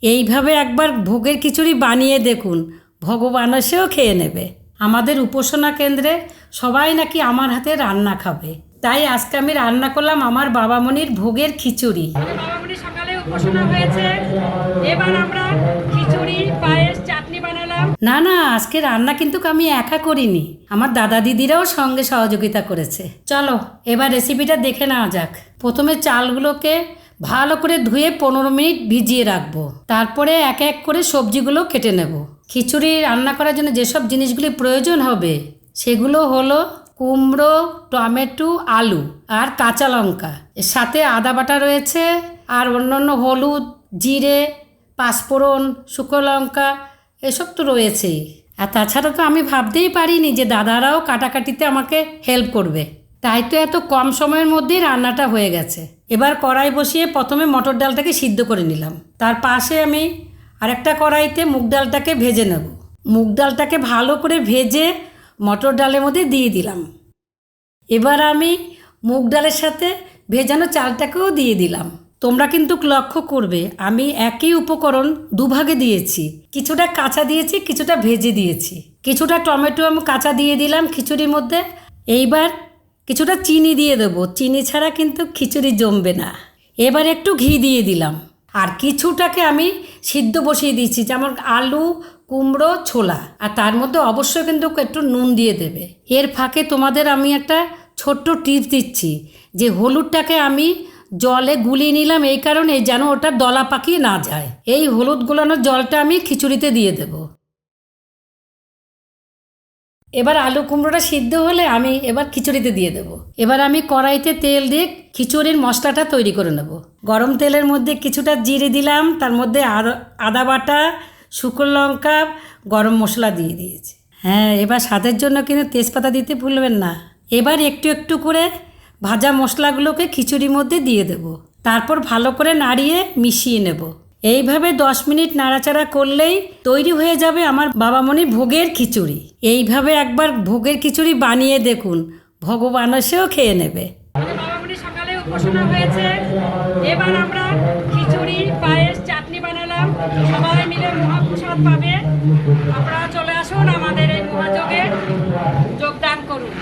এইভাবে একবার ভোগের খিচুড়ি বানিয়ে দেখুন, ভগবান এসেও খেয়ে নেবে। আমাদের উপাসনা কেন্দ্রে সবাই নাকি আমার হাতে রান্না খাবে, তাই আজকে আমি রান্না করলাম আমার বাবামণির ভোগের খিচুড়ি। বাবামণির সকালে উপাসনা হয়েছে, এবার আমরা খিচুড়ি, পায়েস, চাটনি বানালাম। না না, আজকে রান্না কিন্তু আমি একা করিনি, আমার দাদা দিদিরাও সঙ্গে সহযোগিতা করেছে। চলো এবার রেসিপিটা দেখে নেওয়া যাক। প্রথমে চালগুলোকে ভালো করে ধুয়ে 15 মিনিট ভিজিয়ে রাখবো, তারপরে এক এক করে সবজিগুলো কেটে নেব। খিচুড়ি রান্না করার জন্য যেসব জিনিসগুলি প্রয়োজন হবে সেগুলো হলো কুমড়ো, টমেটো, আলু আর কাঁচা লঙ্কা, এর সাথে আদা বাটা রয়েছে, আর অন্যান্য হলুদ, জিরে, পাঁচফোড়ন, শুকনো লঙ্কা এসব তো রয়েছেই। আর তাছাড়া তো আমি ভাবতেই পারিনি যে দাদারাও কাটাকাটিতে আমাকে হেল্প করবে, তাই তো এত কম সময়ের মধ্যেই রান্নাটা হয়ে গেছে। এবার কড়াই বসিয়ে প্রথমে মটর ডালটাকে সিদ্ধ করে নিলাম, তার পাশে আমি আরেকটা কড়াইতে মুগ ডালটাকে ভেজে নেব। মুগ ডালটাকে ভালো করে ভেজে মটর ডালের মধ্যে দিয়ে দিলাম। এবার আমি মুগ ডালের সাথে ভেজানো চালটাকেও দিয়ে দিলাম। তোমরা কিন্তু লক্ষ্য করবে আমি একই উপকরণ দুভাগে দিয়েছি, কিছুটা কাঁচা দিয়েছি, কিছুটা ভেজে দিয়েছি। কিছুটা টমেটো আমি কাঁচা দিয়ে দিলাম খিচুড়ির মধ্যে। এইবার কিছুটা চিনি দিয়ে দেবো, চিনি ছাড়া কিন্তু খিচুড়ি জমবে না। এবার একটু ঘি দিয়ে দিলাম, আর কিছুটাকে আমি সিদ্ধ বসিয়ে দিয়েছি, যেমন আলু, কুমড়ো, ছোলা, আর তার মধ্যে অবশ্যই কিন্তু একটু নুন দিয়ে দেবে। এর ফাঁকে তোমাদের আমি একটা ছোট্ট টিপস দিচ্ছি, যে হলুদটাকে আমি জলে গুলিয়ে নিলাম এই কারণে যেন ওটা দলা পাকিয়ে না যায়। এই হলুদ গুলানোর জলটা আমি খিচুড়িতে দিয়ে দেব। এবার আলু কুমড়োটা সিদ্ধ হলে আমি এবার খিচুড়িতে দিয়ে দেব। এবার আমি কড়াইতে তেল দিয়ে খিচুড়ির মশলাটা তৈরি করে নেব। গরম তেলের মধ্যে কিছুটা জিরে দিলাম, তার মধ্যে আদা বাটা, শুকনো লঙ্কা, গরম মশলা দিয়ে দিয়েছি। হ্যাঁ, এবার স্বাদের জন্য কিন্তু তেজপাতা দিতে ভুলবেন না। এবার একটু একটু করে ভাজা মশলাগুলোকে খিচুড়ির মধ্যে দিয়ে দেব, তারপর ভালো করে নাড়িয়ে মিশিয়ে নেব। এইভাবে 10 মিনিট নাড়াচাড়া করলেই তৈরি হয়ে যাবে আমার বাবামণির ভোগের খিচুড়ি। এইভাবে একবার ভোগের খিচুড়ি বানিয়ে দেখুন, ভগবান এসেও খেয়ে নেবে। বাবামণির সকালে উপাসনা হয়েছে, এবার আমরা খিচুড়ি, পায়েস, চাটনি বানালাম, সবাই মিলে মহাপ্রসাদ পাবে। আপনারা চলে আসুন, আমাদের এই মহাযজ্ঞে যোগদান করুন।